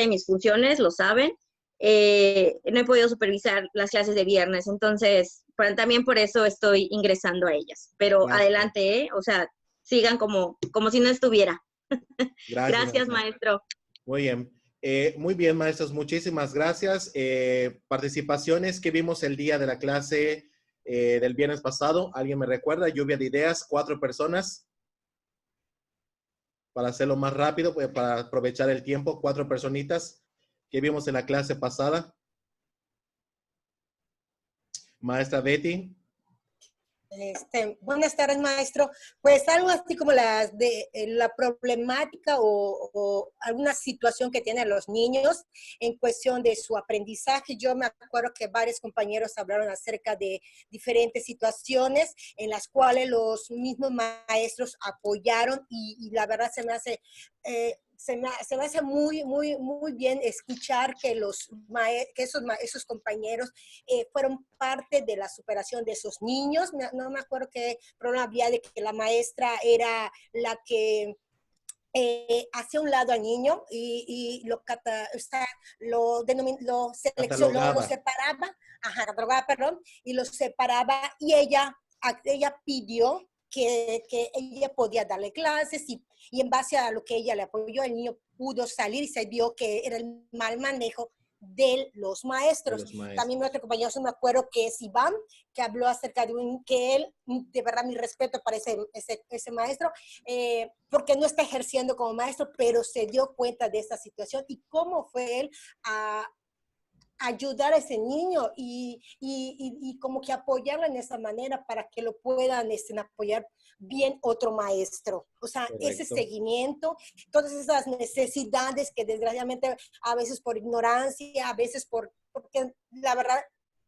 de mis funciones, lo saben. No he podido supervisar las clases de viernes, entonces también por eso estoy ingresando a ellas. Pero Gracias. adelante, o sea, sigan como si no estuviera. Gracias, Gracias, maestra. maestro. Muy bien, maestros, muchísimas gracias. Participaciones que vimos el día de la clase del viernes pasado. ¿Alguien me recuerda? Lluvia de ideas, 4 personas. Para hacerlo más rápido, pues, para aprovechar el tiempo, 4 personitas que vimos en la clase pasada. Maestra Betty. Buenas tardes, maestro. Pues algo así como la problemática o alguna situación que tienen los niños en cuestión de su aprendizaje. Yo me acuerdo que varios compañeros hablaron acerca de diferentes situaciones en las cuales los mismos maestros apoyaron y la verdad se me hace... se me hace muy bien escuchar que esos compañeros fueron parte de la superación de esos niños. No me acuerdo qué problema había de que la maestra era la que hacía un lado al niño y lo seleccionó, lo separaba, catalogaba, perdón, y lo separaba y ella pidió que ella podía darle clases y en base a lo que ella le apoyó, el niño pudo salir y se vio que era el mal manejo de los maestros. También nuestro compañero, me acuerdo que es Iván, que habló acerca de que él, de verdad, mi respeto para ese maestro, porque no está ejerciendo como maestro, pero se dio cuenta de esta situación y cómo fue él a ayudar a ese niño y como que apoyarlo en esa manera para que lo puedan apoyar bien otro maestro. O sea, correcto. Ese seguimiento, todas esas necesidades que desgraciadamente a veces por ignorancia, a veces porque la verdad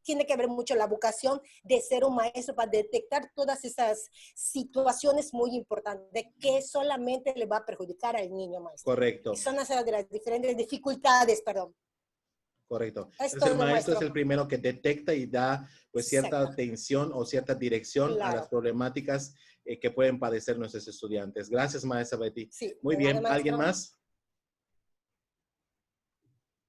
tiene que ver mucho la vocación de ser un maestro para detectar todas esas situaciones muy importantes que solamente le va a perjudicar al niño maestro. Correcto. Y son esas de las diferentes dificultades, perdón. Correcto. Entonces el maestro es el primero que detecta y da pues cierta atención o cierta dirección a las problemáticas que pueden padecer nuestros estudiantes. Gracias, maestra Betty. Sí, muy bien. ¿Alguien más?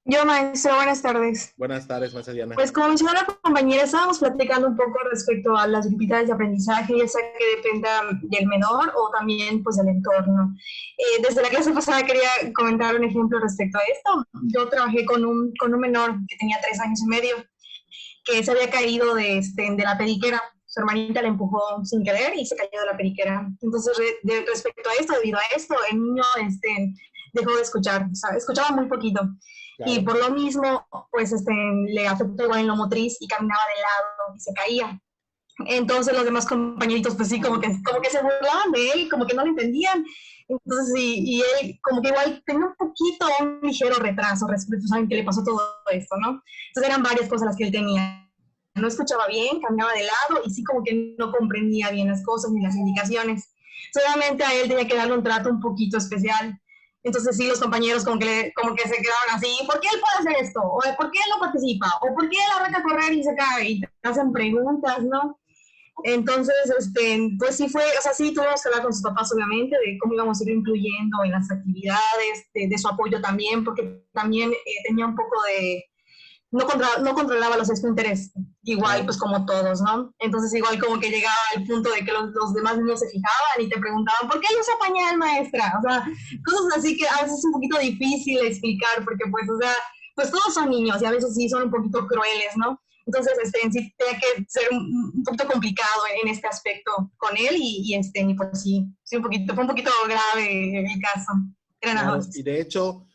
Yo, maestra, buenas tardes. Buenas tardes, maestra Diana. Pues como mencionó la compañera, estábamos platicando un poco respecto a las dificultades de aprendizaje, ya sea que dependa del menor o también pues del entorno. Desde la clase pasada quería comentar un ejemplo respecto a esto. Yo trabajé con un menor que tenía 3 años y medio, que se había caído de la periquera. Su hermanita le empujó sin querer y se cayó de la periquera. Entonces, respecto a esto, debido a esto, el niño dejó de escuchar, o sea, escuchaba muy poquito. Claro. Y por lo mismo, pues le afectó igual en lo motriz y caminaba de lado y se caía. Entonces los demás compañeritos pues sí, como que se burlaban de él, como que no lo entendían. Entonces, y él como que igual tenía un ligero retraso respecto a qué le pasó todo esto, ¿no? Entonces eran varias cosas las que él tenía. No escuchaba bien, caminaba de lado y sí como que no comprendía bien las cosas ni las indicaciones. Solamente a él tenía que darle un trato un poquito especial. Entonces sí, los compañeros como que se quedaron así, ¿por qué él puede hacer esto? ¿O por qué él no participa? ¿O por qué él arranca a correr y se cae? Y te hacen preguntas, ¿no? Entonces, pues sí fue, o sea, sí tuvimos que hablar con sus papás, obviamente, de cómo íbamos a ir incluyendo en las actividades, de su apoyo también, porque también tenía un poco de... No controlaba los esfínteres igual, pues como todos, ¿no? Entonces igual como que llegaba al punto de que los demás niños se fijaban y te preguntaban, ¿por qué yo uso pañal, maestra? O sea, cosas así que a veces es un poquito difícil explicar, porque pues, o sea, pues todos son niños y a veces sí son un poquito crueles, ¿no? Entonces, sí tenía que ser un poquito complicado en este aspecto con él y pues sí, fue un poquito grave el caso. Claro, y de hecho...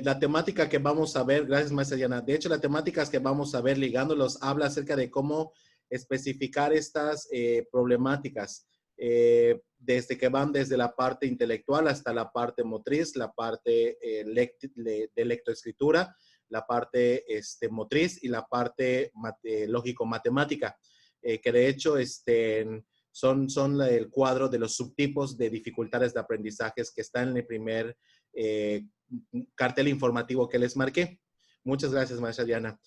la temática que vamos a ver, gracias maestra Diana, de hecho la temática que vamos a ver ligándolos habla acerca de cómo especificar estas problemáticas, desde que van desde la parte intelectual hasta la parte motriz, la parte de lectoescritura, la parte motriz y la parte lógico-matemática, que de hecho son el cuadro de los subtipos de dificultades de aprendizajes que está en el primer cartel informativo que les marqué. Muchas gracias, maestra Diana.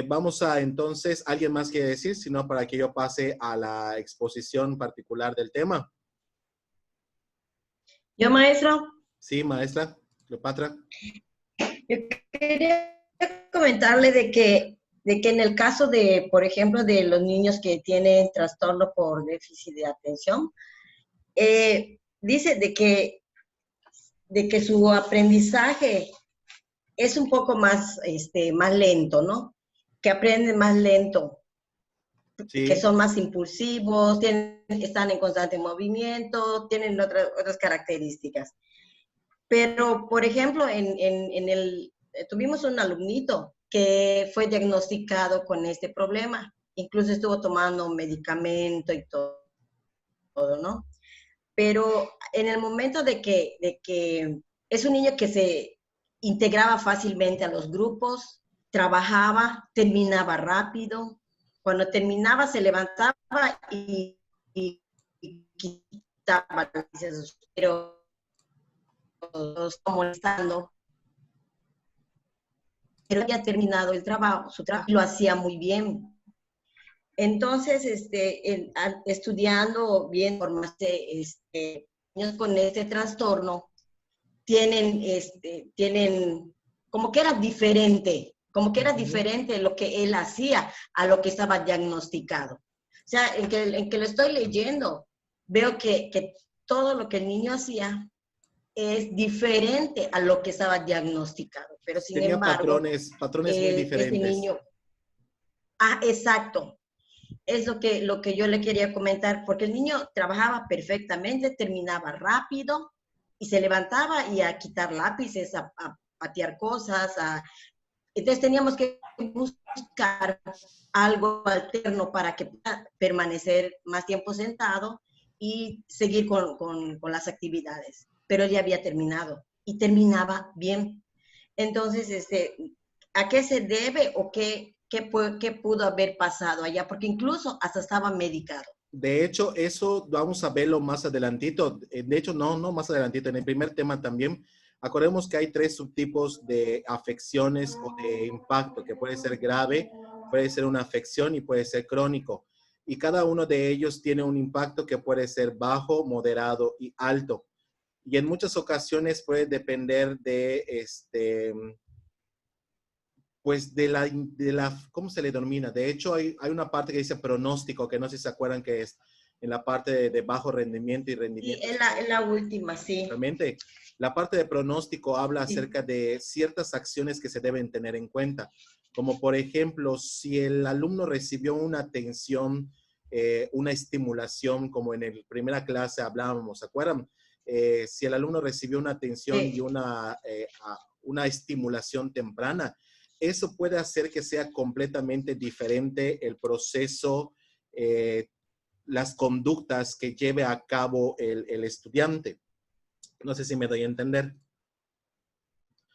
Vamos a entonces, ¿alguien más quiere decir? Si no, para que yo pase a la exposición particular del tema. ¿Yo, maestro? Sí, maestra Cleopatra. Yo quería comentarle de que en el caso de, por ejemplo, de los niños que tienen trastorno por déficit de atención, dice de que su aprendizaje es un poco más, más lento, ¿no? Que aprenden más lento, Sí. que son más impulsivos, están en constante movimiento, tienen otras características. Pero, por ejemplo, tuvimos un alumnito que fue diagnosticado con este problema. Incluso estuvo tomando medicamento y todo, ¿no? Pero en el momento de que es un niño que se integraba fácilmente a los grupos, trabajaba, terminaba rápido. Cuando terminaba se levantaba y quitaba, pero molestando, pero había terminado el trabajo, su trabajo lo hacía muy bien. Entonces, estudiando bien, niños con este trastorno tienen como que era diferente lo que él hacía a lo que estaba diagnosticado. O sea, en que lo estoy leyendo, veo que todo lo que el niño hacía es diferente a lo que estaba diagnosticado. Pero sin Tenía embargo, patrones muy diferentes. Niño, exacto. Es lo que yo le quería comentar, porque el niño trabajaba perfectamente, terminaba rápido y se levantaba y a quitar lápices, a patear cosas. Entonces teníamos que buscar algo alterno para que pueda permanecer más tiempo sentado y seguir con las actividades. Pero él ya había terminado y terminaba bien. Entonces, ¿a qué se debe o qué pudo haber pasado allá? Porque incluso hasta estaba medicado. De hecho, eso vamos a verlo más adelantito. De hecho, no más adelantito. En el primer tema también, acordemos que hay 3 subtipos de afecciones o de impacto, que puede ser grave, puede ser una afección y puede ser crónico. Y cada uno de ellos tiene un impacto que puede ser bajo, moderado y alto. Y en muchas ocasiones puede depender de pues de la, ¿cómo se le denomina? De hecho, hay una parte que dice pronóstico, que no sé si se acuerdan que es en la parte de bajo rendimiento y rendimiento. Sí, en la última, sí. Realmente, la parte de pronóstico habla acerca de ciertas acciones que se deben tener en cuenta. Como por ejemplo, si el alumno recibió una atención, una estimulación, como en la primera clase hablábamos, ¿se acuerdan? Si el alumno recibió una atención y una estimulación temprana, eso puede hacer que sea completamente diferente el proceso, las conductas que lleve a cabo el estudiante. No sé si me doy a entender.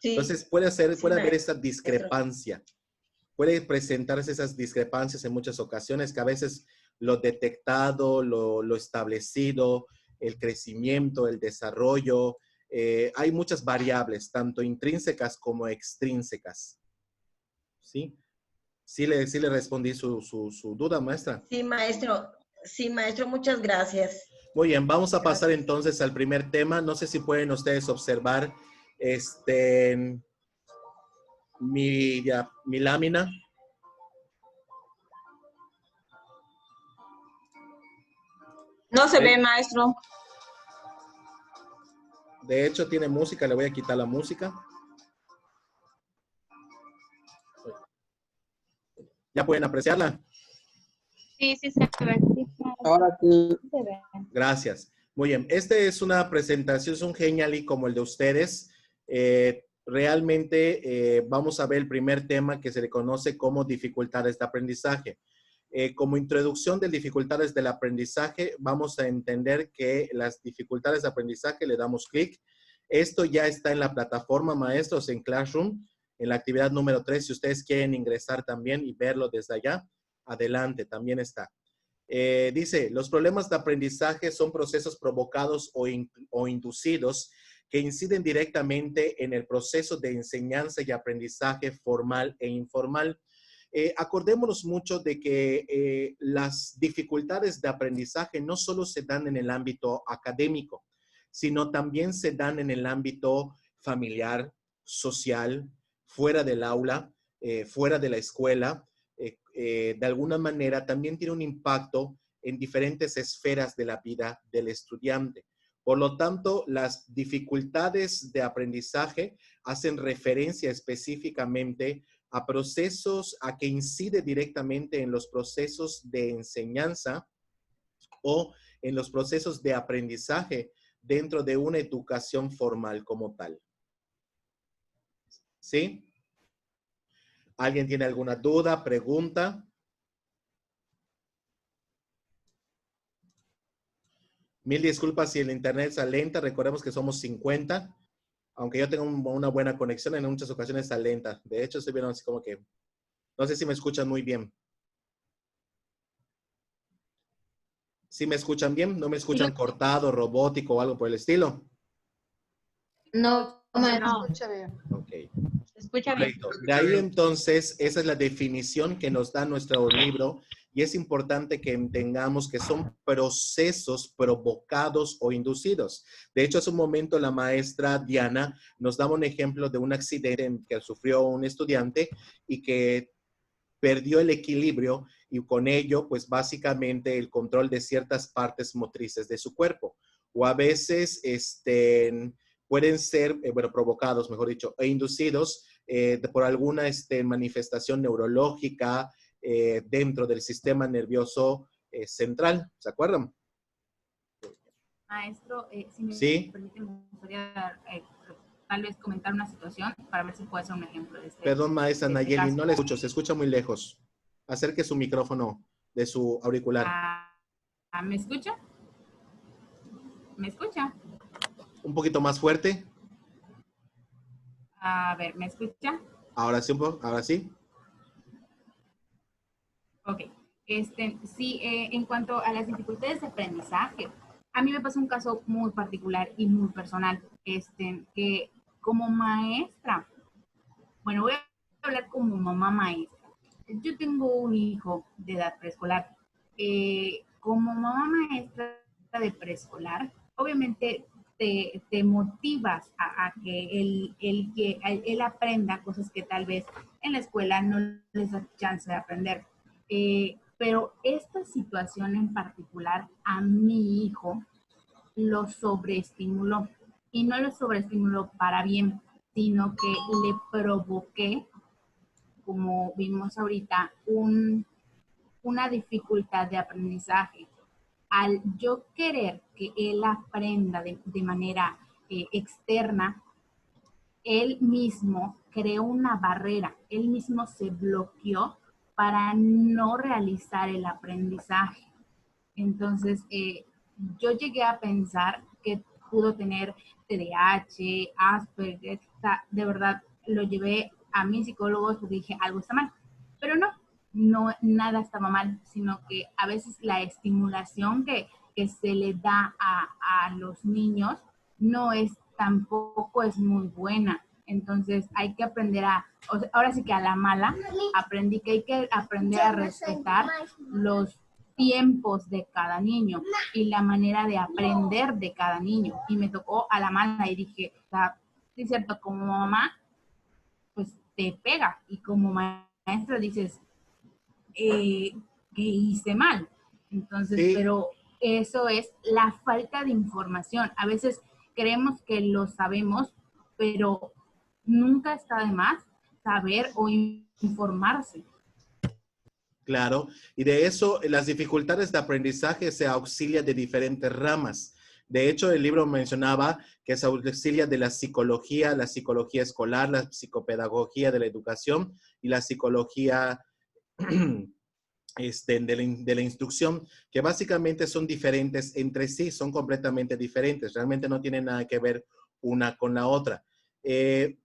Sí. Entonces puede haber esa discrepancia. Puede presentarse esas discrepancias en muchas ocasiones, que a veces lo detectado, lo establecido, el crecimiento, el desarrollo, hay muchas variables, tanto intrínsecas como extrínsecas. ¿Sí? ¿Sí le respondí su duda, maestra? Sí, maestro. Sí, maestro, muchas gracias. Muy bien, vamos a pasar entonces al primer tema. No sé si pueden ustedes observar mi lámina. No se ve, maestro. De hecho, tiene música. Le voy a quitar la música. ¿Ya pueden apreciarla? Sí, sí se ve. Ahora sí. Gracias. Muy bien. Esta es una presentación, es un Genially como el de ustedes. Realmente vamos a ver el primer tema que se le conoce como dificultades de aprendizaje. Como introducción de dificultades del aprendizaje, vamos a entender que las dificultades de aprendizaje le damos clic. Esto ya está en la plataforma Maestros en Classroom, en la actividad número 3. Si ustedes quieren ingresar también y verlo desde allá, adelante, también está. Dice, los problemas de aprendizaje son procesos provocados o inducidos que inciden directamente en el proceso de enseñanza y aprendizaje formal e informal. Acordémonos mucho de que las dificultades de aprendizaje no solo se dan en el ámbito académico, sino también se dan en el ámbito familiar, social, fuera del aula, fuera de la escuela, de alguna manera también tiene un impacto en diferentes esferas de la vida del estudiante. Por lo tanto, las dificultades de aprendizaje hacen referencia específicamente a procesos, a que incide directamente en los procesos de enseñanza o en los procesos de aprendizaje dentro de una educación formal como tal. ¿Sí? ¿Alguien tiene alguna duda, pregunta? Mil disculpas si el internet está lenta. Recordemos que somos 50. Aunque yo tengo una buena conexión, en muchas ocasiones está lenta. De hecho, estoy viendo así como que... No sé si me escuchan muy bien. ¿Sí me escuchan bien? ¿No me escuchan cortado, robótico o algo por el estilo? No, Se no. escucha bien. Ok. Se escucha bien. Correcto. De ahí entonces, esa es la definición que nos da nuestro libro y es importante que entendamos que son procesos provocados o inducidos. De hecho, hace un momento la maestra Diana nos daba un ejemplo de un accidente que sufrió un estudiante y que perdió el equilibrio y con ello, pues básicamente el control de ciertas partes motrices de su cuerpo. O a veces pueden ser, provocados, mejor dicho, e inducidos por alguna manifestación neurológica dentro del sistema nervioso central. ¿Se acuerdan? Maestro, si me Sí. permite, me gustaría tal vez comentar una situación para ver si puede ser un ejemplo de este. Perdón, maestra Nayeli, caso. no le escucho, se escucha muy lejos. Acerque su micrófono de su auricular. ¿Me escucha? ¿Me escucha? Un poquito más fuerte. A ver, ¿me escucha? Ahora sí, un poco, ahora sí. Ok. Sí, en cuanto a las dificultades de aprendizaje, a mí me pasó un caso muy particular y muy personal, que como maestra, bueno, voy a hablar como mamá maestra. Yo tengo un hijo de edad preescolar. Como mamá maestra de preescolar, obviamente te motivas a que él aprenda cosas que tal vez en la escuela no les da chance de aprender. Pero esta situación en particular a mi hijo lo sobreestimuló. Y no lo sobreestimuló para bien, sino que le provoqué, como vimos ahorita, una dificultad de aprendizaje. Al yo querer que él aprenda de manera externa, él mismo creó una barrera, él mismo se bloqueó para no realizar el aprendizaje. Entonces, yo llegué a pensar que pudo tener TDAH, Asperger, de verdad lo llevé a mis psicólogos porque dije, algo está mal. Pero no, nada estaba mal, sino que a veces la estimulación que se le da a los niños tampoco es muy buena. Entonces hay que aprender ahora sí que a la mala, aprendí que hay que aprender a respetar los tiempos de cada niño y la manera de aprender de cada niño. Y me tocó a la mala y dije, sí es cierto, como mamá, pues te pega. Y como maestra dices, que hice mal. Entonces, Sí. pero eso es la falta de información. A veces creemos que lo sabemos, pero nunca está de más saber o informarse. Claro, y de eso las dificultades de aprendizaje se auxilia de diferentes ramas. De hecho, el libro mencionaba que se auxilia de la psicología escolar, la psicopedagogía de la educación y la psicología de la instrucción, que básicamente son diferentes entre sí, son completamente diferentes, realmente no tienen nada que ver una con la otra.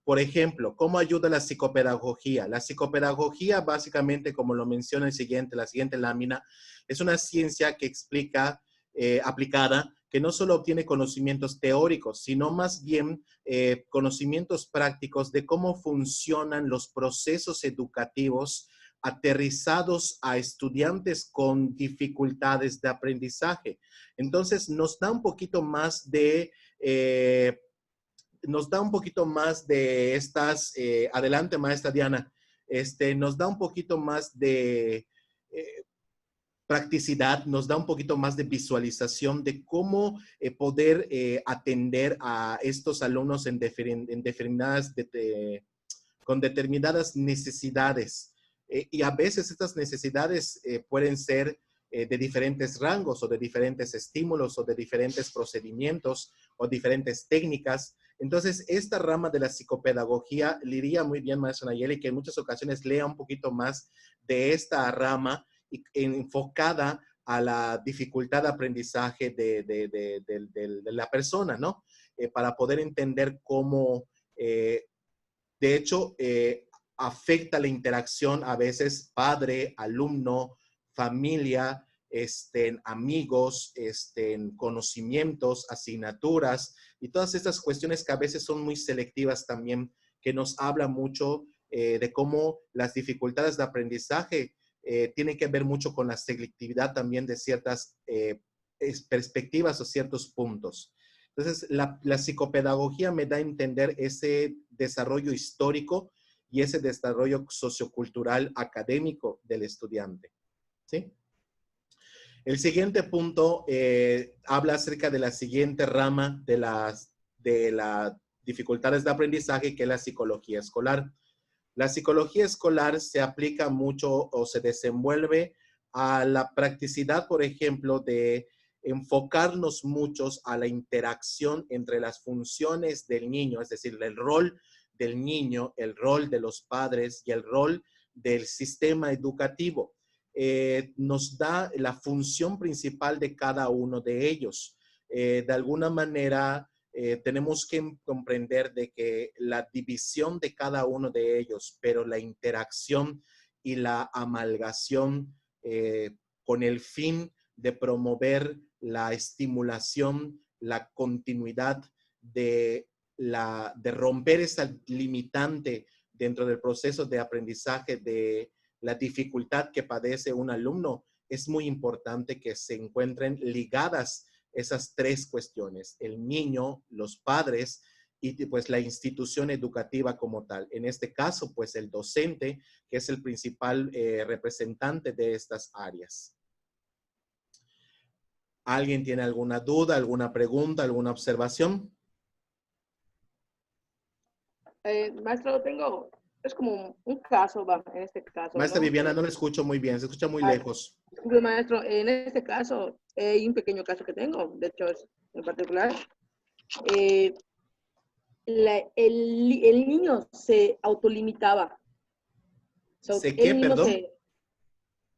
Por ejemplo, ¿cómo ayuda la psicopedagogía? La psicopedagogía, básicamente, como lo menciona la siguiente lámina, es una ciencia que explica, aplicada, que no solo obtiene conocimientos teóricos, sino más bien conocimientos prácticos de cómo funcionan los procesos educativos aterrizados a estudiantes con dificultades de aprendizaje. Entonces, nos da un poquito más de nos da un poquito más de estas, adelante maestra Diana, nos da un poquito más de practicidad, nos da un poquito más de visualización de cómo poder atender a estos alumnos en determinadas, con determinadas necesidades. Y a veces estas necesidades pueden ser de diferentes rangos o de diferentes estímulos o de diferentes procedimientos o diferentes técnicas. Entonces, esta rama de la psicopedagogía le iría muy bien, maestra Nayeli, que en muchas ocasiones lea un poquito más de esta rama y enfocada a la dificultad de aprendizaje de la persona, ¿no? Para poder entender cómo, de hecho, afecta la interacción a veces padre, alumno, familia, amigos, conocimientos, asignaturas y todas estas cuestiones que a veces son muy selectivas también, que nos habla mucho de cómo las dificultades de aprendizaje tienen que ver mucho con la selectividad también de ciertas perspectivas o ciertos puntos. Entonces, la psicopedagogía me da a entender ese desarrollo histórico y ese desarrollo sociocultural académico del estudiante. ¿Sí? El siguiente punto habla acerca de la siguiente rama de las dificultades de aprendizaje, que es la psicología escolar. La psicología escolar se aplica mucho o se desenvuelve a la practicidad, por ejemplo, de enfocarnos muchos a la interacción entre las funciones del niño, es decir, el rol del niño, el rol de los padres y el rol del sistema educativo. Nos da la función principal de cada uno de ellos. De alguna manera, tenemos que comprender de que la división de cada uno de ellos, pero la interacción y la amalgación con el fin de promover la estimulación, la continuidad de romper esa limitante dentro del proceso de aprendizaje, de la dificultad que padece un alumno, es muy importante que se encuentren ligadas esas tres cuestiones: el niño, los padres y pues la institución educativa como tal. En este caso, pues el docente, que es el principal representante de estas áreas. ¿Alguien tiene alguna duda, alguna pregunta, alguna observación? Maestro, es como un caso, en este caso, Maestra ¿no? Viviana, no le escucho muy bien, se escucha muy lejos. Maestro, en este caso, hay un pequeño caso que tengo, de hecho, en particular. El niño se autolimitaba. ¿Se qué, perdón?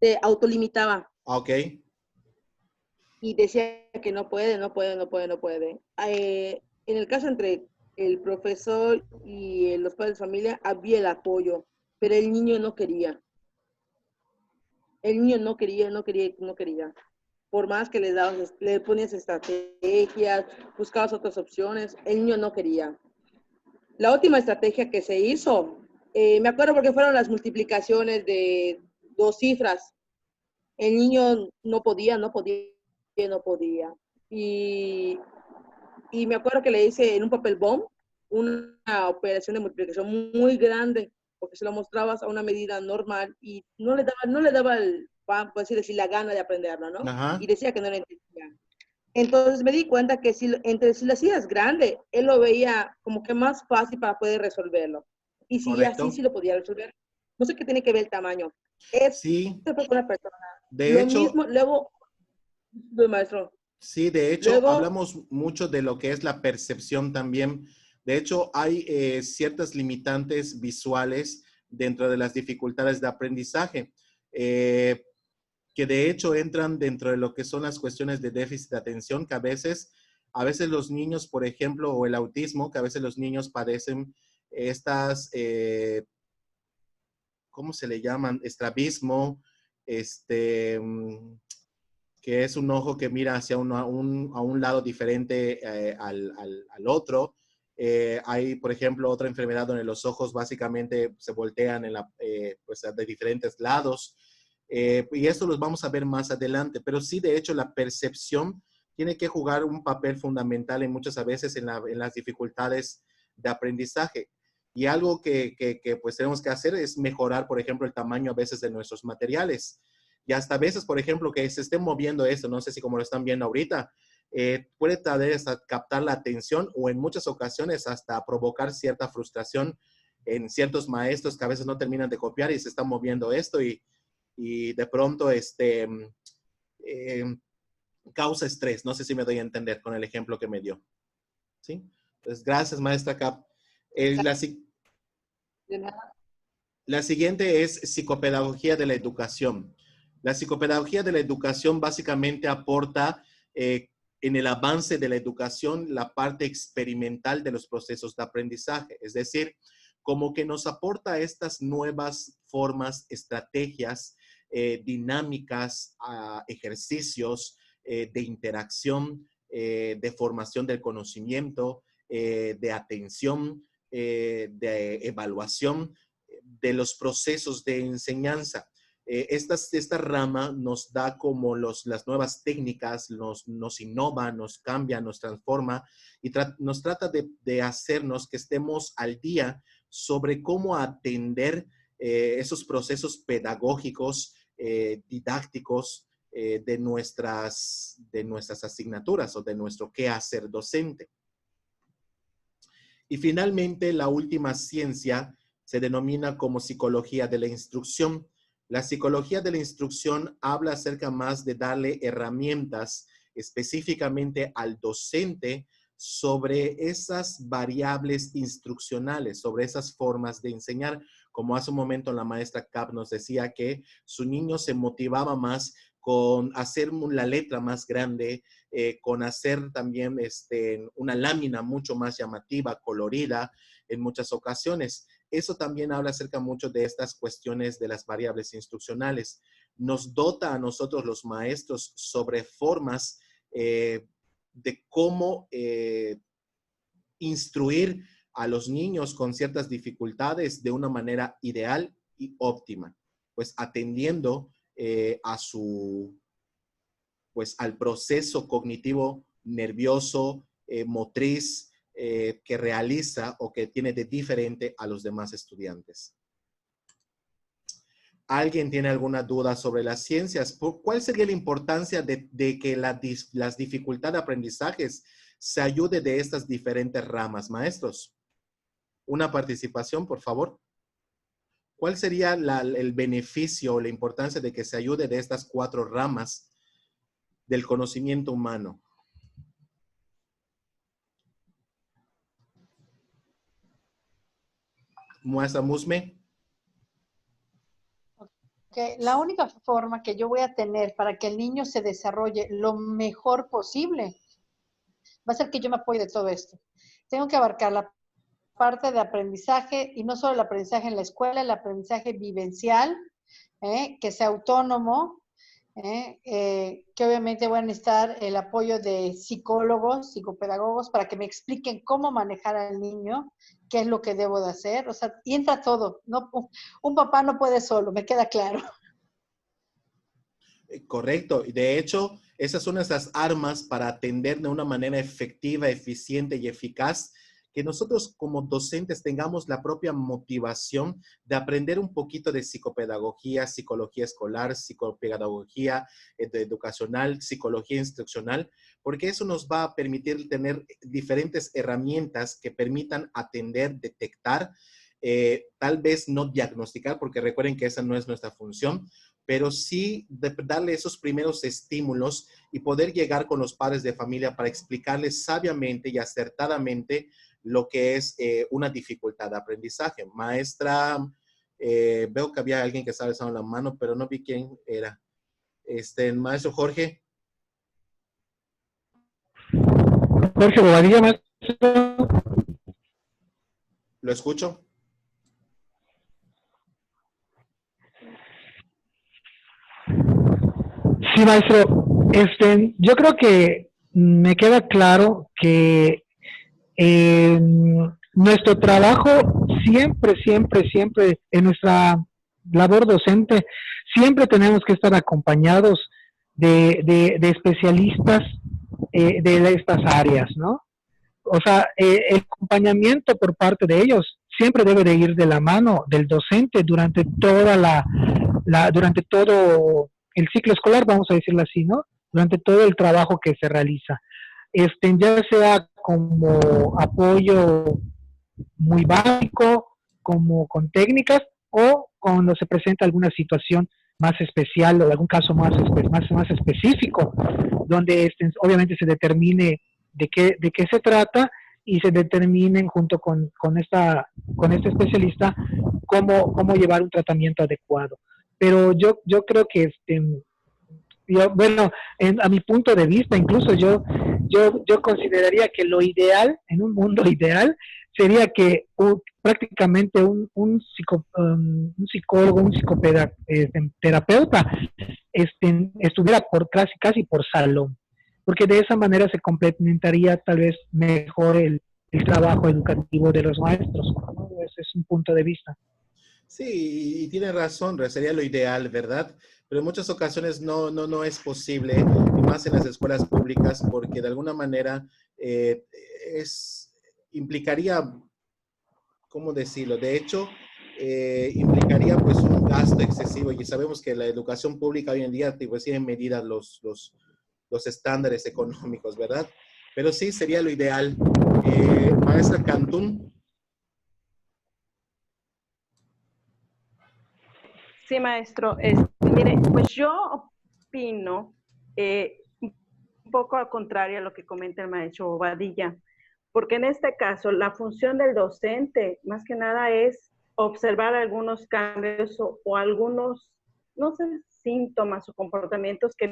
Se autolimitaba. Ok. Y decía que no puede. En el caso entre el profesor y los padres de familia había el apoyo, pero el niño no quería. El niño no quería. Por más que le ponías estrategias, buscabas otras opciones, el niño no quería. La última estrategia que se hizo, me acuerdo porque fueron las multiplicaciones de 2 cifras. El niño no podía. Y me acuerdo que le hice en un papel bond una operación de multiplicación muy grande, porque se lo mostrabas a una medida normal y no le daba por así decir, la gana de aprenderlo, ¿no? Ajá. Y decía que no lo entendía. Entonces me di cuenta que si lo hacías grande, él lo veía como que más fácil para poder resolverlo. Y si Correcto. así sí lo podía resolver. No sé qué tiene que ver el tamaño. Sí. Fue una persona. De lo hecho, mismo, luego, maestro. Sí, de hecho, Luego, hablamos mucho de lo que es la percepción también. De hecho, hay ciertas limitantes visuales dentro de las dificultades de aprendizaje, que de hecho entran dentro de lo que son las cuestiones de déficit de atención, que a veces los niños, por ejemplo, o el autismo, que a veces los niños padecen estas, ¿cómo se le llaman? Estrabismo, que es un ojo que mira hacia a un lado diferente al otro. Hay, por ejemplo, otra enfermedad donde los ojos básicamente se voltean pues de diferentes lados. Y esto los vamos a ver más adelante. Pero sí, de hecho, la percepción tiene que jugar un papel fundamental en muchas veces en las dificultades de aprendizaje. Y algo que pues tenemos que hacer es mejorar, por ejemplo, el tamaño a veces de nuestros materiales. Y hasta a veces, por ejemplo, que se esté moviendo esto, no sé si como lo están viendo ahorita, puede tratar hasta captar la atención o en muchas ocasiones hasta provocar cierta frustración en ciertos maestros que a veces no terminan de copiar y se está moviendo esto y de pronto causa estrés. No sé si me doy a entender con el ejemplo que me dio. ¿Sí? Entonces, gracias, maestra Cap. La siguiente es psicopedagogía de la educación. La psicopedagogía de la educación básicamente aporta en el avance de la educación la parte experimental de los procesos de aprendizaje. Es decir, como que nos aporta estas nuevas formas, estrategias, dinámicas, ejercicios de interacción, de formación del conocimiento, de atención, de evaluación, de los procesos de enseñanza. Esta rama nos da como las nuevas técnicas, nos innova, nos cambia, nos transforma y nos trata de hacernos que estemos al día sobre cómo atender esos procesos pedagógicos, didácticos de nuestras asignaturas o de nuestro quehacer docente. Y finalmente, la última ciencia se denomina como psicología de la instrucción. La psicología de la instrucción habla acerca más de darle herramientas específicamente al docente sobre esas variables instruccionales, sobre esas formas de enseñar. Como hace un momento la maestra Cap nos decía que su niño se motivaba más con hacer la letra más grande, con hacer también una lámina mucho más llamativa, colorida en muchas ocasiones. Eso también habla acerca mucho de estas cuestiones de las variables instruccionales. Nos dota a nosotros los maestros sobre formas de cómo instruir a los niños con ciertas dificultades de una manera ideal y óptima, pues atendiendo al proceso cognitivo, nervioso, motriz, que realiza o que tiene de diferente a los demás estudiantes. ¿Alguien tiene alguna duda sobre las ciencias? ¿Cuál sería la importancia de que las dificultades de aprendizajes se ayude de estas diferentes ramas, maestros? Una participación, por favor. ¿Cuál sería el beneficio o la importancia de que se ayude de estas 4 ramas del conocimiento humano? Maestra Musme. Okay. La única forma que yo voy a tener para que el niño se desarrolle lo mejor posible va a ser que yo me apoye de todo esto. Tengo que abarcar la parte de aprendizaje, y no solo el aprendizaje en la escuela, el aprendizaje vivencial, que sea autónomo, que obviamente voy a necesitar el apoyo de psicólogos, psicopedagogos, para que me expliquen cómo manejar al niño, qué es lo que debo de hacer, o sea, y entra todo. No, un papá no puede solo, me queda claro. Correcto, y de hecho, esas son nuestras armas para atender de una manera efectiva, eficiente y eficaz, que nosotros como docentes tengamos la propia motivación de aprender un poquito de psicopedagogía, psicología escolar, psicopedagogía educacional, psicología instruccional, porque eso nos va a permitir tener diferentes herramientas que permitan atender, detectar, tal vez no diagnosticar, porque recuerden que esa no es nuestra función, pero sí darle esos primeros estímulos y poder llegar con los padres de familia para explicarles sabiamente y acertadamente lo que es una dificultad de aprendizaje. Maestra, veo que había alguien que estaba alzando la mano, pero no vi quién era. Maestro Jorge. Jorge Bobadilla, maestro. ¿Lo escucho? Sí, maestro. Yo creo que me queda claro que nuestro trabajo siempre en nuestra labor docente, siempre tenemos que estar acompañados de especialistas de estas áreas, ¿no? o sea, el acompañamiento por parte de ellos siempre debe de ir de la mano del docente durante durante todo el ciclo escolar, vamos a decirlo así, ¿no? Durante todo el trabajo que se realiza. Ya sea como apoyo muy básico, como con técnicas, o cuando se presenta alguna situación más especial o algún caso más específico, donde obviamente se determine de qué se trata y se determinen junto con este especialista cómo llevar un tratamiento adecuado. Pero yo creo que bueno, a mi punto de vista, incluso yo consideraría que lo ideal, en un mundo ideal, sería que prácticamente un psicólogo, un psicoterapeuta estuviera casi por salón, porque de esa manera se complementaría tal vez mejor el trabajo educativo de los maestros, ¿no? Ese es un punto de vista. Sí, y tiene razón, sería lo ideal, ¿verdad? Pero en muchas ocasiones no es posible, y más en las escuelas públicas, porque de alguna manera implicaría, ¿cómo decirlo? De hecho, implicaría pues un gasto excesivo, y sabemos que la educación pública hoy en día pues tiene medidas los estándares económicos, ¿verdad? Pero sí, sería lo ideal. Maestra Cantún. Sí, maestro. Mire, pues yo opino un poco al contrario a lo que comenta el maestro Bobadilla, porque en este caso la función del docente más que nada es observar algunos cambios o algunos, no sé, síntomas o comportamientos que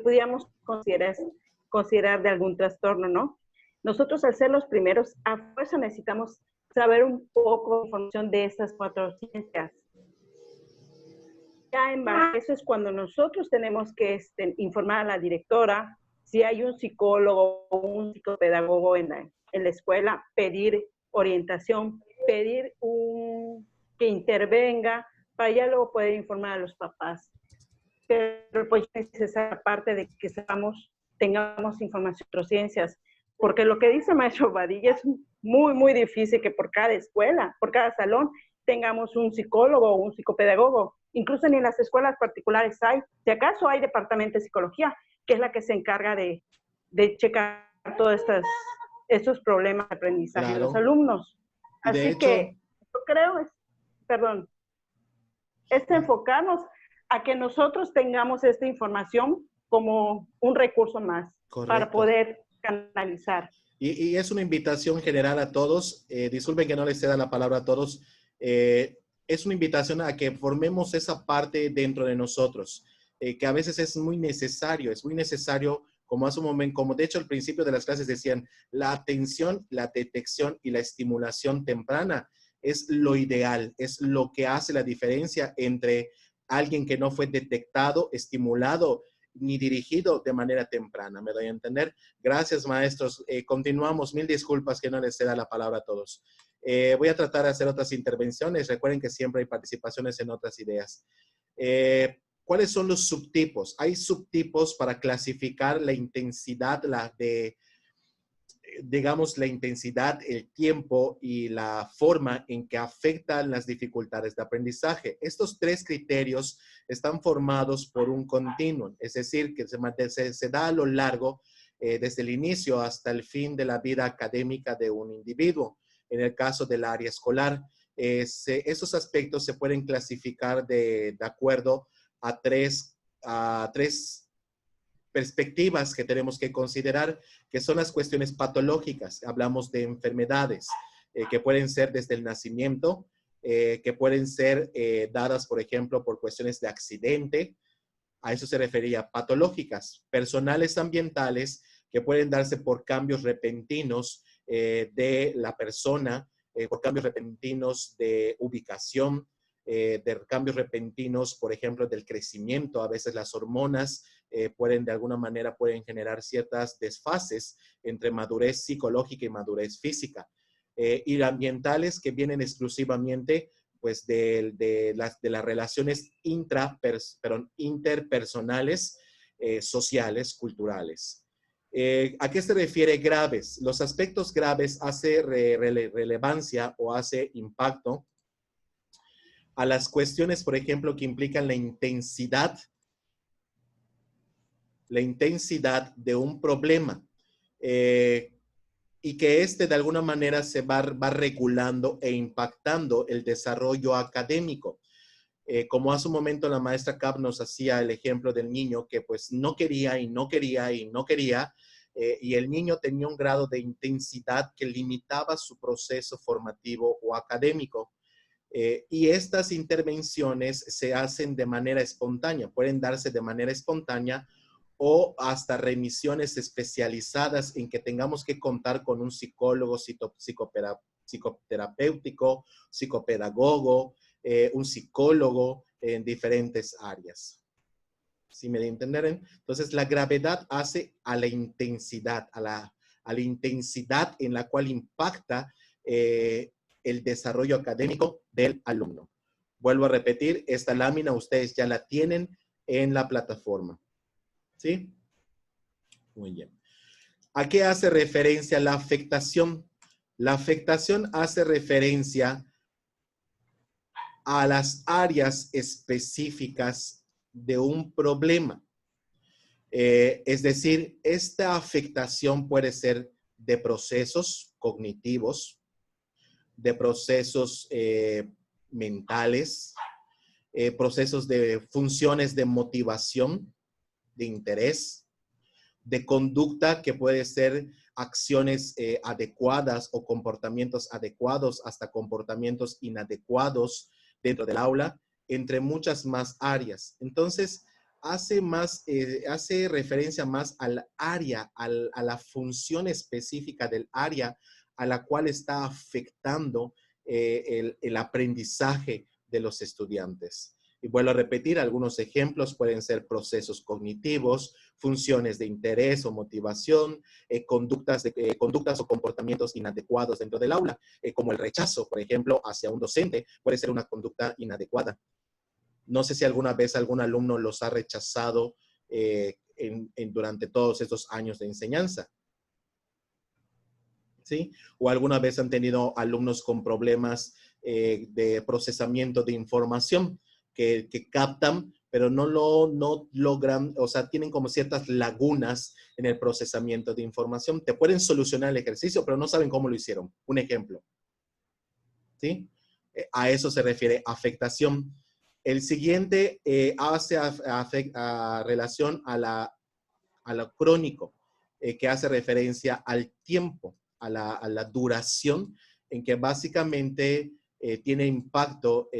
pudiéramos considerar de algún trastorno, ¿no? Nosotros al ser los primeros, a fuerza necesitamos saber un poco de información de estas 4 ciencias. Ya en base, eso es cuando nosotros tenemos que informar a la directora, si hay un psicólogo o un psicopedagogo en la escuela, pedir orientación, pedir que intervenga para ya luego poder informar a los papás. Pero pues es esa parte de que tengamos información de ciencias, porque lo que dice el maestro Badilla es muy, muy difícil que por cada escuela, por cada salón, tengamos un psicólogo o un psicopedagogo. Incluso ni en las escuelas particulares hay. Si acaso hay departamento de psicología, que es la que se encarga de checar todos estos problemas de aprendizaje de los alumnos. Así que yo creo, es enfocarnos a que nosotros tengamos esta información como un recurso más. Correcto. Para poder canalizar. Y es una invitación general a todos. Disculpen que no les ceda la palabra a todos. Es una invitación a que formemos esa parte dentro de nosotros, que a veces es muy necesario, como hace un momento, como de hecho al principio de las clases decían, la atención, la detección y la estimulación temprana es lo ideal, es lo que hace la diferencia entre alguien que no fue detectado, estimulado, ni dirigido de manera temprana. ¿Me doy a entender? Gracias, maestros. Continuamos. Mil disculpas que no les ceda la palabra a todos. Voy a tratar de hacer otras intervenciones. Recuerden que siempre hay participaciones en otras ideas. ¿Cuáles son los subtipos? Hay subtipos para clasificar la intensidad, digamos, la intensidad, el tiempo y la forma en que afectan las dificultades de aprendizaje. Estos 3 criterios están formados por un continuum, es decir, que se da a lo largo, desde el inicio hasta el fin de la vida académica de un individuo. En el caso del área escolar, esos aspectos se pueden clasificar de acuerdo a tres perspectivas que tenemos que considerar, que son las cuestiones patológicas. Hablamos de enfermedades que pueden ser desde el nacimiento, que pueden ser dadas, por ejemplo, por cuestiones de accidente. A eso se refería. Patológicas, personales, ambientales, que pueden darse por cambios repentinos de la persona, por cambios repentinos de ubicación, de cambios repentinos, por ejemplo, del crecimiento. A veces las hormonas pueden, de alguna manera, pueden generar ciertas desfases entre madurez psicológica y madurez física. Y ambientales, que vienen exclusivamente pues de las relaciones interpersonales, sociales, culturales. ¿A qué se refiere graves? Los aspectos graves hace relevancia o hace impacto a las cuestiones, por ejemplo, que implican la intensidad de un problema y que de alguna manera se va regulando e impactando el desarrollo académico. Como hace un momento la maestra Cap nos hacía el ejemplo del niño que pues no quería y no quería y no quería, y el niño tenía un grado de intensidad que limitaba su proceso formativo o académico. Y estas intervenciones se hacen de manera espontánea, pueden darse de manera espontánea o hasta remisiones especializadas en que tengamos que contar con un psicólogo psicoterapéutico, psicopedagogo, un psicólogo en diferentes áreas. ¿Sí me entienden? Entonces, la gravedad hace a la intensidad, a la intensidad en la cual impacta el desarrollo académico del alumno. Vuelvo a repetir, esta lámina ustedes ya la tienen en la plataforma. ¿Sí? Muy bien. ¿A qué hace referencia la afectación? La afectación hace referencia a las áreas específicas de un problema. Es decir, esta afectación puede ser de procesos cognitivos, de procesos mentales, procesos de funciones de motivación, de interés, de conducta que puede ser acciones adecuadas o comportamientos adecuados hasta comportamientos inadecuados dentro del aula, entre muchas más áreas. Entonces, hace referencia más al área, a la función específica del área a la cual está afectando el aprendizaje de los estudiantes. Y vuelvo a repetir, algunos ejemplos pueden ser procesos cognitivos, funciones de interés o motivación, conductas o comportamientos inadecuados dentro del aula, como el rechazo, por ejemplo, hacia un docente, puede ser una conducta inadecuada. No sé si alguna vez algún alumno los ha rechazado durante todos estos años de enseñanza. ¿Sí? O alguna vez han tenido alumnos con problemas de procesamiento de información que captan, pero no logran, o sea, tienen como ciertas lagunas en el procesamiento de información. Te pueden solucionar el ejercicio, pero no saben cómo lo hicieron. Un ejemplo. ¿Sí? A eso se refiere afectación. El siguiente hace relación a lo crónico, que hace referencia al tiempo, a la duración, en que básicamente tiene impacto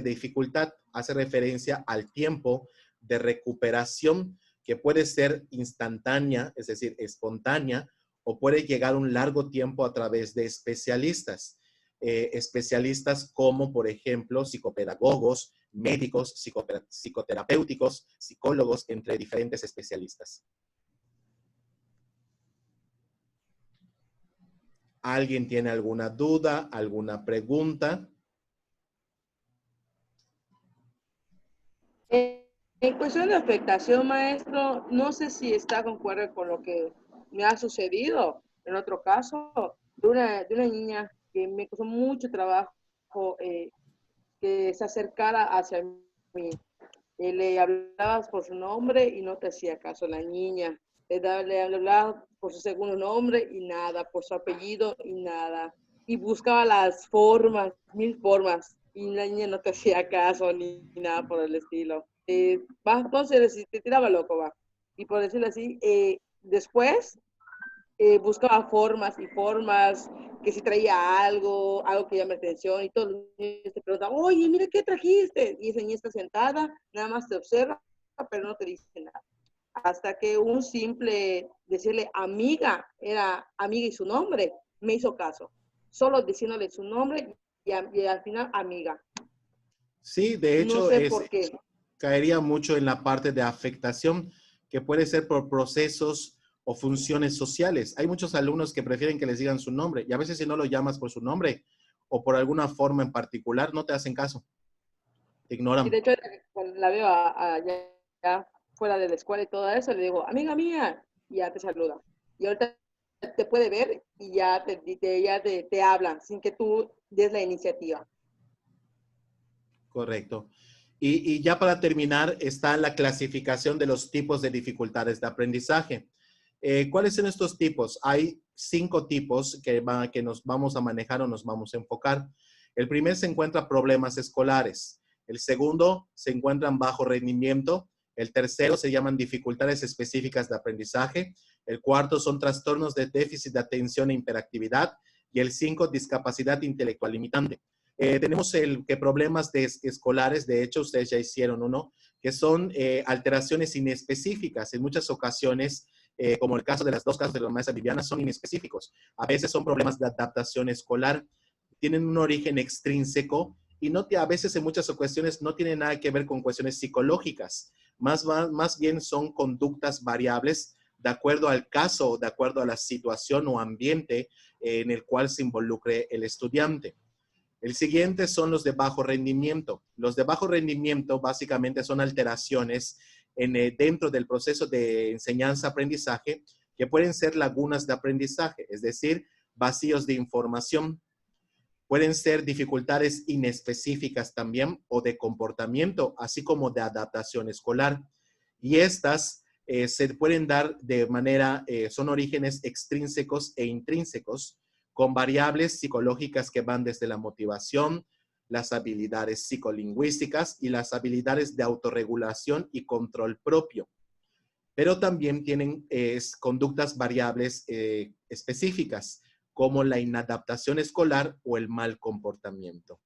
dificultad, hace referencia al tiempo de recuperación que puede ser instantánea, es decir, espontánea, o puede llegar un largo tiempo a través de especialistas. Especialistas como, por ejemplo, psicopedagogos, médicos, psicoterapéuticos, psicólogos, entre diferentes especialistas. ¿Alguien tiene alguna duda, alguna pregunta? En cuestión de afectación, maestro, no sé si está concuerdo con lo que me ha sucedido en otro caso de una niña que me costó mucho trabajo que se acercara hacia mí. Le hablabas por su nombre y no te hacía caso la niña. Le hablaba por su segundo nombre y nada, por su apellido y nada. Y buscaba las formas, 1000 formas, y la niña no te hacía caso ni nada por el estilo. Entonces te tiraba loco, va. Y por decirlo así, después buscaba formas y formas, que si traía algo que llame la atención, y todos los niños te preguntaban, oye, mira, ¿qué trajiste? Y esa niña está sentada, nada más te observa, pero no te dice nada. Hasta que un simple decirle amiga, era amiga y su nombre, me hizo caso. Solo diciéndole su nombre y al final amiga. Sí, de hecho, no sé por qué. Caería mucho en la parte de afectación, que puede ser por procesos o funciones sociales. Hay muchos alumnos que prefieren que les digan su nombre, y a veces si no lo llamas por su nombre o por alguna forma en particular, no te hacen caso. Te ignoran. Y de hecho, cuando la veo allá, fuera de la escuela y todo eso, le digo, amiga mía, y ya te saluda. Y ahorita te puede ver y ya te hablan sin que tú des la iniciativa. Correcto. Y ya para terminar, está la clasificación de los tipos de dificultades de aprendizaje. ¿Cuáles son estos tipos? Hay 5 tipos que nos vamos a manejar o nos vamos a enfocar. El primero se encuentra problemas escolares. El segundo se encuentran bajo rendimiento. El tercero se llaman dificultades específicas de aprendizaje. El cuarto son trastornos de déficit de atención e hiperactividad. Y el 5, discapacidad intelectual limitante. Tenemos problemas escolares, de hecho ustedes ya hicieron uno, que son alteraciones inespecíficas. En muchas ocasiones, como el caso de las 2 casos de la maestra Viviana, son inespecíficos. A veces son problemas de adaptación escolar, tienen un origen extrínseco y a veces en muchas ocasiones no tienen nada que ver con cuestiones psicológicas. Más bien son conductas variables de acuerdo al caso, de acuerdo a la situación o ambiente en el cual se involucre el estudiante. El siguiente son los de bajo rendimiento. Los de bajo rendimiento básicamente son alteraciones dentro del proceso de enseñanza-aprendizaje que pueden ser lagunas de aprendizaje, es decir, vacíos de información. Pueden ser dificultades inespecíficas también o de comportamiento, así como de adaptación escolar. Y estas se pueden dar de manera, son orígenes extrínsecos e intrínsecos, con variables psicológicas que van desde la motivación, las habilidades psicolingüísticas y las habilidades de autorregulación y control propio. Pero también tienen conductas variables específicas, como la inadaptación escolar o el mal comportamiento.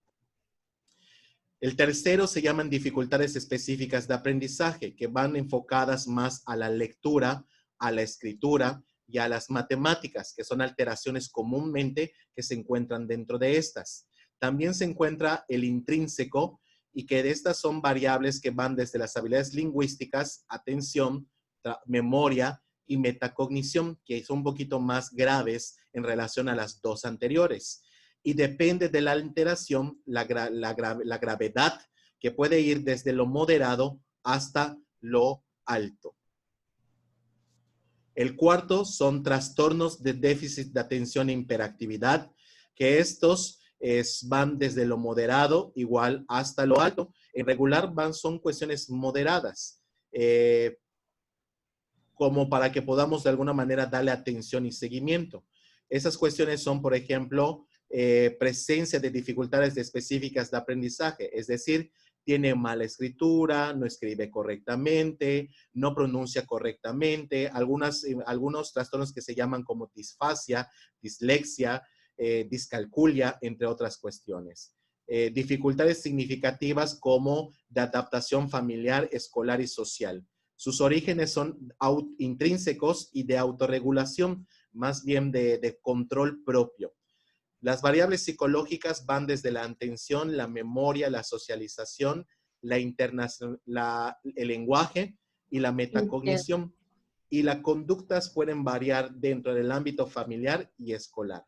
El tercero se llaman dificultades específicas de aprendizaje, que van enfocadas más a la lectura, a la escritura y a las matemáticas, que son alteraciones comúnmente que se encuentran dentro de estas. También se encuentra el intrínseco, y que de estas son variables que van desde las habilidades lingüísticas, atención, memoria y metacognición, que son un poquito más graves en relación a las 2 anteriores. Y depende de la alteración, la gravedad, que puede ir desde lo moderado hasta lo alto. El cuarto son trastornos de déficit de atención e hiperactividad, que estos van desde lo moderado igual hasta lo alto. En regular son cuestiones moderadas, como para que podamos de alguna manera darle atención y seguimiento. Esas cuestiones son, por ejemplo, presencia de dificultades específicas de aprendizaje, es decir, tiene mala escritura, no escribe correctamente, no pronuncia correctamente, algunos trastornos que se llaman como disfasia, dislexia, discalculia, entre otras cuestiones. Dificultades significativas como de adaptación familiar, escolar y social. Sus orígenes son intrínsecos y de autorregulación, más bien de control propio. Las variables psicológicas van desde la atención, la memoria, la socialización, el lenguaje y la metacognición. Y las conductas pueden variar dentro del ámbito familiar y escolar.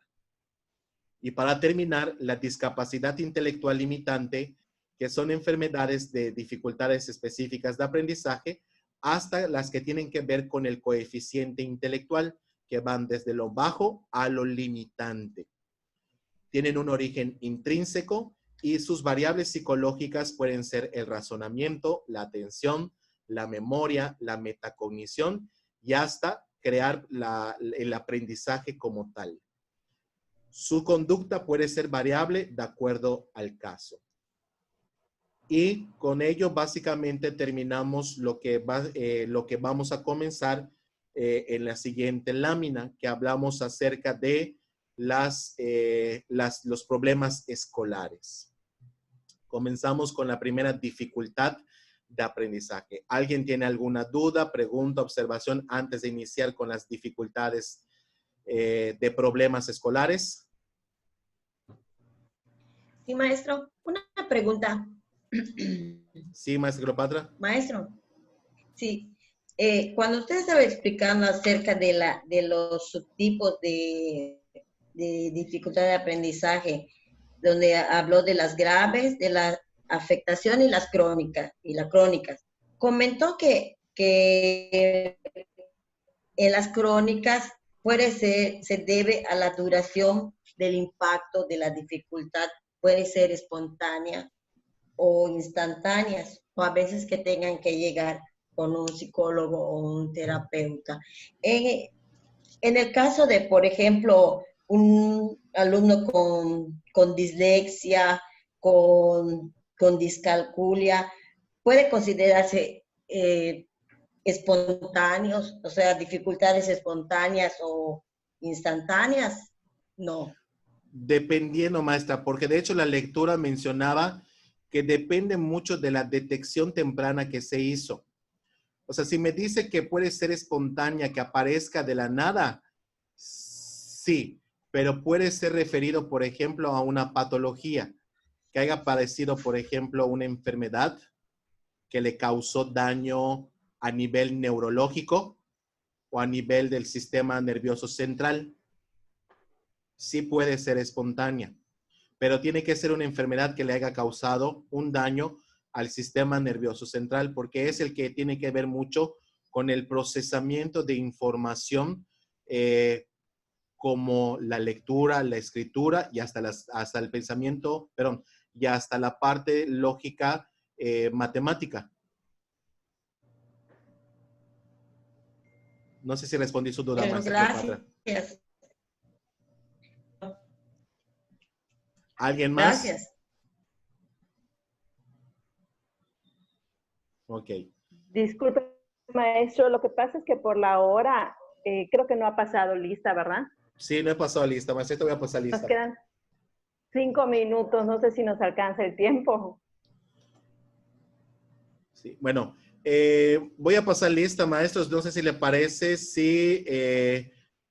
Y para terminar, la discapacidad intelectual limitante, que son enfermedades de dificultades específicas de aprendizaje, hasta las que tienen que ver con el coeficiente intelectual, que van desde lo bajo a lo limitante. Tienen un origen intrínseco y sus variables psicológicas pueden ser el razonamiento, la atención, la memoria, la metacognición y hasta crear el aprendizaje como tal. Su conducta puede ser variable de acuerdo al caso. Y con ello básicamente terminamos lo que vamos a comenzar en la siguiente lámina, que hablamos acerca de los problemas escolares. Comenzamos con la primera dificultad de aprendizaje. ¿Alguien tiene alguna duda, pregunta, observación antes de iniciar con las dificultades de problemas escolares? Sí, maestro. Una pregunta. Sí, maestro Cleopatra. Maestro, sí. Cuando usted estaba explicando acerca de los subtipos de dificultad de aprendizaje, donde habló de las graves, de la afectación y las crónicas, y las crónicas, comentó que que en las crónicas se debe a la duración del impacto de la dificultad, puede ser espontánea o instantáneas, o a veces que tengan que llegar con un psicólogo o un terapeuta. En el caso de, por ejemplo, un alumno con dislexia, con discalculia, puede considerarse espontáneos, o sea, dificultades espontáneas o instantáneas. No. Dependiendo, maestra, porque de hecho la lectura mencionaba que depende mucho de la detección temprana que se hizo. O sea, si me dice que puede ser espontánea, que aparezca de la nada, sí, pero puede ser referido, por ejemplo, a una patología, que haya padecido, por ejemplo, una enfermedad que le causó daño a nivel neurológico o a nivel del sistema nervioso central. Sí puede ser espontánea, pero tiene que ser una enfermedad que le haya causado un daño al sistema nervioso central, porque es el que tiene que ver mucho con el procesamiento de información, como la lectura, la escritura y hasta el pensamiento, perdón, y hasta la parte lógica matemática. No sé si respondí su duda, maestra Cleopatra. Gracias. ¿Alguien más? Gracias. Ok. Disculpe, maestro, lo que pasa es que por la hora creo que no ha pasado lista, ¿verdad? Sí, no he pasado lista, maestra, te voy a pasar lista. Nos quedan 5 minutos, no sé si nos alcanza el tiempo. Sí, bueno, voy a pasar lista, maestros. No sé si le parece si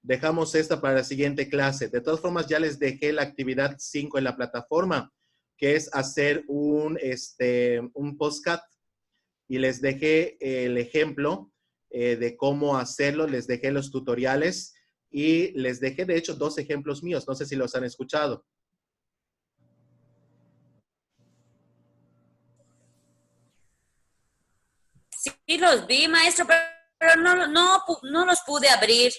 dejamos esta para la siguiente clase. De todas formas, ya les dejé la actividad 5 en la plataforma, que es hacer un postcat. Y les dejé el ejemplo de cómo hacerlo. Les dejé los tutoriales y les dejé, de hecho, 2 ejemplos míos. No sé si los han escuchado. Sí, los vi, maestro, pero no los pude abrir.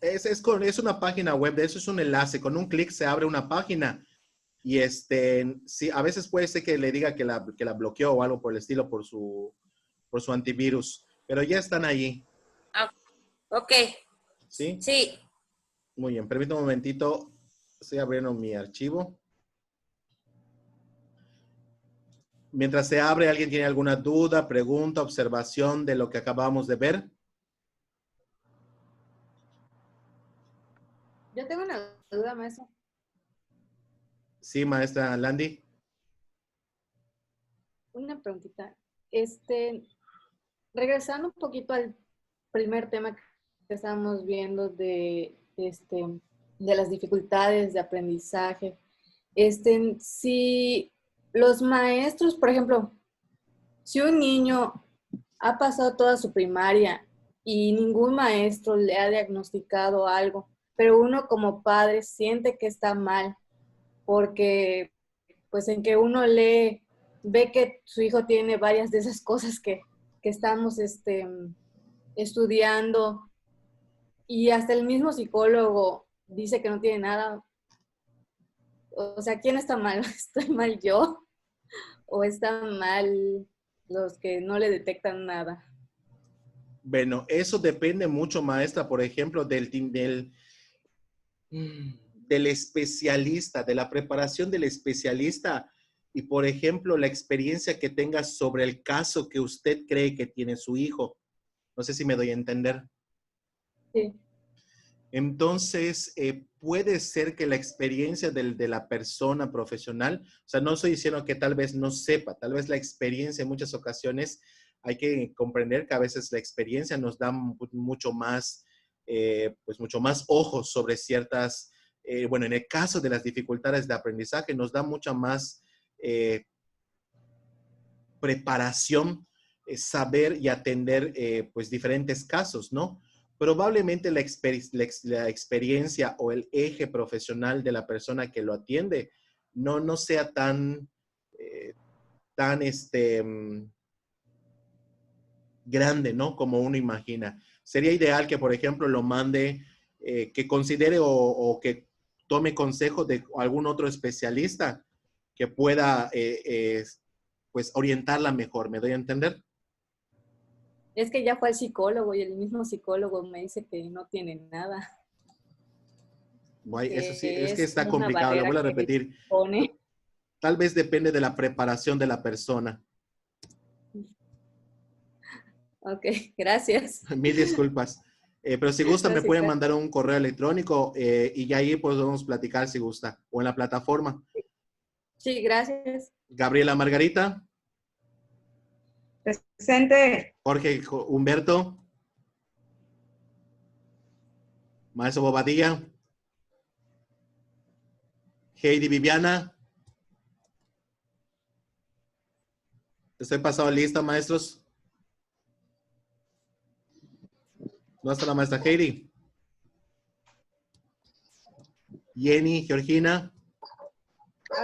Es una página web, de eso es un enlace. Con un clic se abre una página. Y sí, a veces puede ser que le diga que la bloqueó o algo por el estilo por su antivirus. Pero ya están ahí. Ah, ok. ¿Sí? Sí. Muy bien, permítame un momentito. Estoy abriendo mi archivo. Mientras se abre, ¿alguien tiene alguna duda, pregunta, observación de lo que acabamos de ver? Yo tengo una duda, maestro. Sí, maestra Landy. Una preguntita. Regresando un poquito al primer tema que estábamos viendo de las dificultades de aprendizaje. Si los maestros, por ejemplo, si un niño ha pasado toda su primaria y ningún maestro le ha diagnosticado algo, pero uno como padre siente que está mal, porque pues en que uno lee, ve que su hijo tiene varias de esas cosas que estamos estudiando, y hasta el mismo psicólogo dice que no tiene nada. O sea, ¿quién está mal? ¿Estoy mal yo? ¿O están mal los que no le detectan nada? Bueno, eso depende mucho, maestra, por ejemplo, del especialista, de la preparación del especialista y, por ejemplo, la experiencia que tenga sobre el caso que usted cree que tiene su hijo. No sé si me doy a entender. Sí. Entonces, puede ser que la experiencia de la persona profesional, o sea, no estoy diciendo que tal vez no sepa, tal vez la experiencia en muchas ocasiones hay que comprender que a veces la experiencia nos da mucho más, pues mucho más ojos sobre ciertas, bueno, en el caso de las dificultades de aprendizaje, nos da mucha más preparación, saber y atender pues diferentes casos, ¿no? Probablemente la experiencia o el eje profesional de la persona que lo atiende no sea tan grande, ¿no? Como uno imagina. Sería ideal que, por ejemplo, lo mande, que considere o que tome consejo de algún otro especialista que pueda, pues, orientarla mejor. ¿Me doy a entender? Es que ya fue al psicólogo y el mismo psicólogo me dice que no tiene nada. Guay, eso sí, es que está complicado, lo vuelvo a repetir. Tal vez depende de la preparación de la persona. Ok, gracias. Mil disculpas. Pero si gusta, me pueden mandar un correo electrónico y ya ahí podemos platicar si gusta, o en la plataforma. Sí, gracias. Gabriela Margarita. Presente. Jorge Humberto. Maestro Bobadilla. Heidi Viviana. Estoy pasado lista, maestros. ¿Dónde está la maestra Heidi? Jenny Georgina.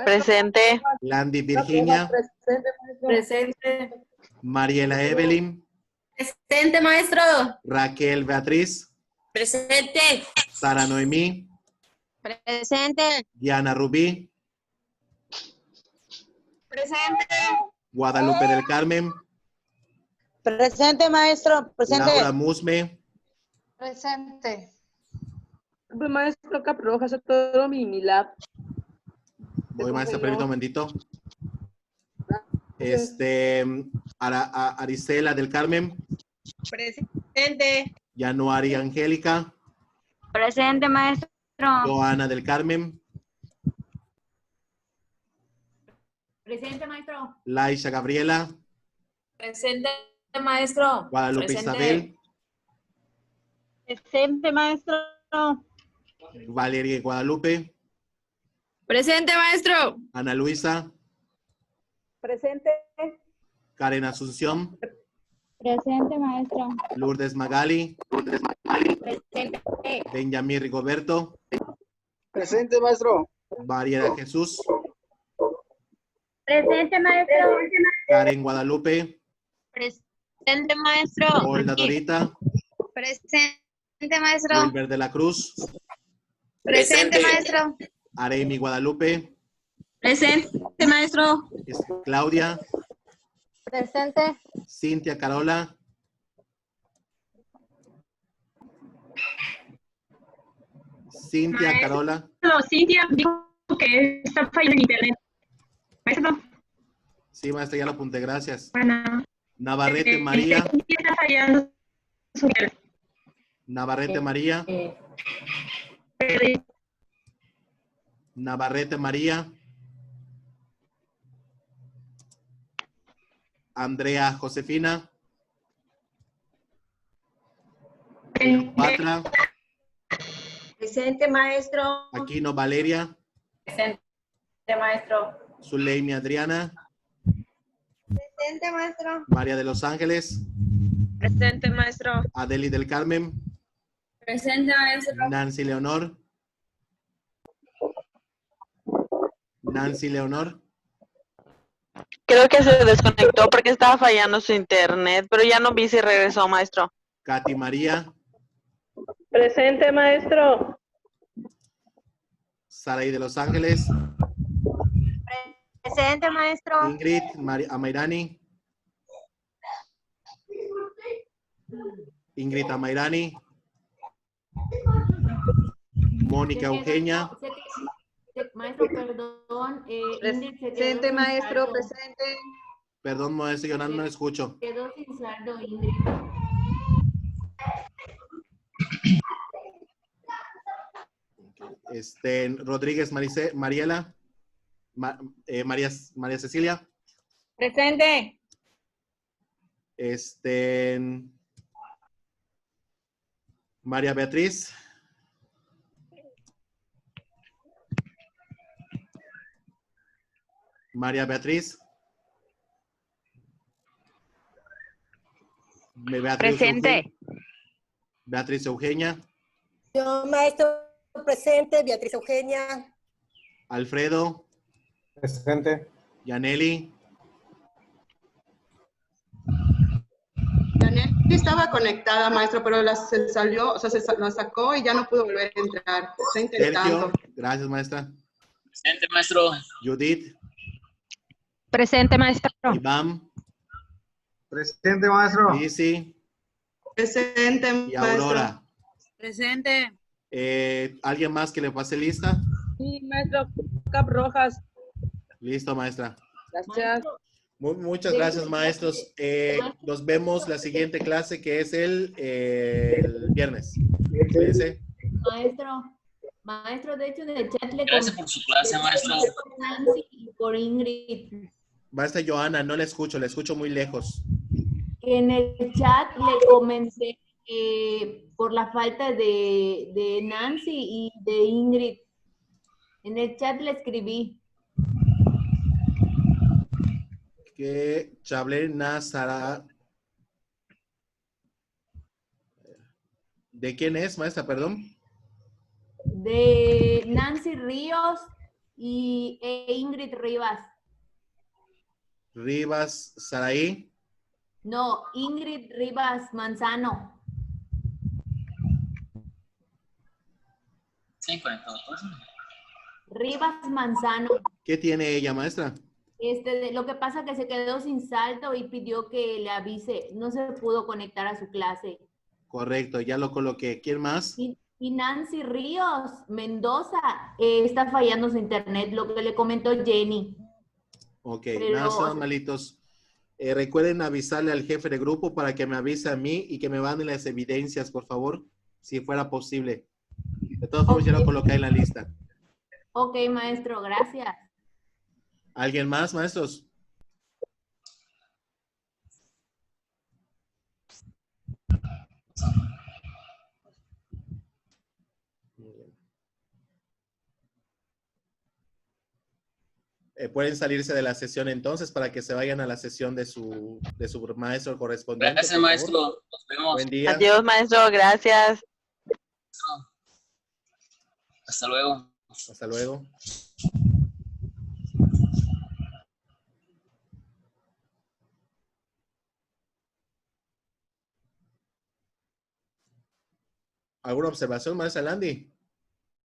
Presente. Landy Virginia. Presente. Mariela Evelyn. Presente, maestro. Raquel Beatriz. Presente. Sara Noemí. Presente. Diana Rubí. Presente. Guadalupe del Carmen. Presente, maestro. Presente. Laura Musme. Presente. Maestro Caproja, se todo mi lab. Voy, maestra, permítame un momentito. Arisela del Carmen. Presente. Januari Angélica. Presente, maestro. Joana del Carmen. Presente, maestro. Laisha Gabriela. Presente, maestro. Guadalupe Isabel. Presente, maestro. Valeria Guadalupe. Presente, maestro. Ana Luisa. Presente. Karen Asunción. Presente, maestro. Lourdes Magali. Presente. Benjamín Rigoberto. Presente, maestro. María de Jesús. Presente, maestro. Karen Guadalupe. Presente, maestro. Olga Dorita. Presente, maestro. Wilber de la Cruz. Presente, maestro. Aremi Guadalupe. Presente, maestro. Claudia. Presente. Cintia Carola. Cintia Maestro. Carola. No, Cintia dijo que está fallando en internet. Maestro. Sí, maestra, ya lo apunté, gracias. Bueno. Navarrete María. Cintia está fallando su internet. Navarrete María. Navarrete María. Andrea Josefina. Patra. Presente, maestro. Aquino Valeria. Presente, maestro. Zuleimi Adriana. Presente, maestro. María de los Ángeles. Presente, maestro. Adeli del Carmen. Presente, maestro. Nancy Leonor. Nancy Leonor. Creo que se desconectó porque estaba fallando su internet, pero ya no vi si regresó, maestro. Katy María. Presente, maestro. Saraí de los Ángeles. Presente, maestro. Ingrid Amairani. Ingrid Amairani. Mónica Eugenia. Maestro, perdón. Presente, maestro, presente. Perdón, maestro, yo no escucho. Quedó sin saldo, Ingrid. Rodríguez Mariela. María Cecilia. Presente. María Beatriz. María Beatriz. Presente. Beatriz Eugenia. Yo, maestro, presente. Beatriz Eugenia. Alfredo. Presente. Yaneli. Sí estaba conectada, maestro, pero se salió, o sea, la sacó y ya no pudo volver a entrar. Está intentando. Sergio, gracias, maestra. Presente, maestro. Judith. Presente, maestro. Iván. Presente, maestro. Lizzy. Presente, Y Aurora. Presente. ¿Alguien más que le pase lista? Sí, maestro. Cap Rojas. Listo, maestra. Gracias. Muchas gracias, maestros. Nos vemos la siguiente clase, que es el viernes. Cuídense. Maestro, de hecho en el chat le Gracias por su clase, maestro. por Nancy y por Ingrid. Maestra Joana, no la escucho muy lejos. En el chat le comenté por la falta de Nancy y de Ingrid. En el chat le escribí. Que Chablena Sara. ¿De quién es, maestra? Perdón. De Nancy Ríos e Ingrid Rivas. Rivas Saraí. No, Ingrid Rivas Manzano. Sí, conectado. Rivas Manzano. ¿Qué tiene ella, maestra? Lo que pasa es que se quedó sin saldo y pidió que le avise. No se pudo conectar a su clase. Correcto, ya lo coloqué. ¿Quién más? Y Nancy Ríos Mendoza está fallando su internet, lo que le comentó Jenny. Ok, Pero, nada, son malitos. Recuerden avisarle al jefe de grupo para que me avise a mí y que me manden las evidencias, por favor, si fuera posible. De todas formas, ya lo coloqué en la lista. Ok, maestro, gracias. ¿Alguien más, maestros? Pueden salirse de la sesión entonces para que se vayan a la sesión de su maestro correspondiente. Gracias, maestro. Nos vemos. Buen día. Adiós, maestro. Gracias. Hasta luego. Hasta luego. ¿Alguna observación, maestra Landy?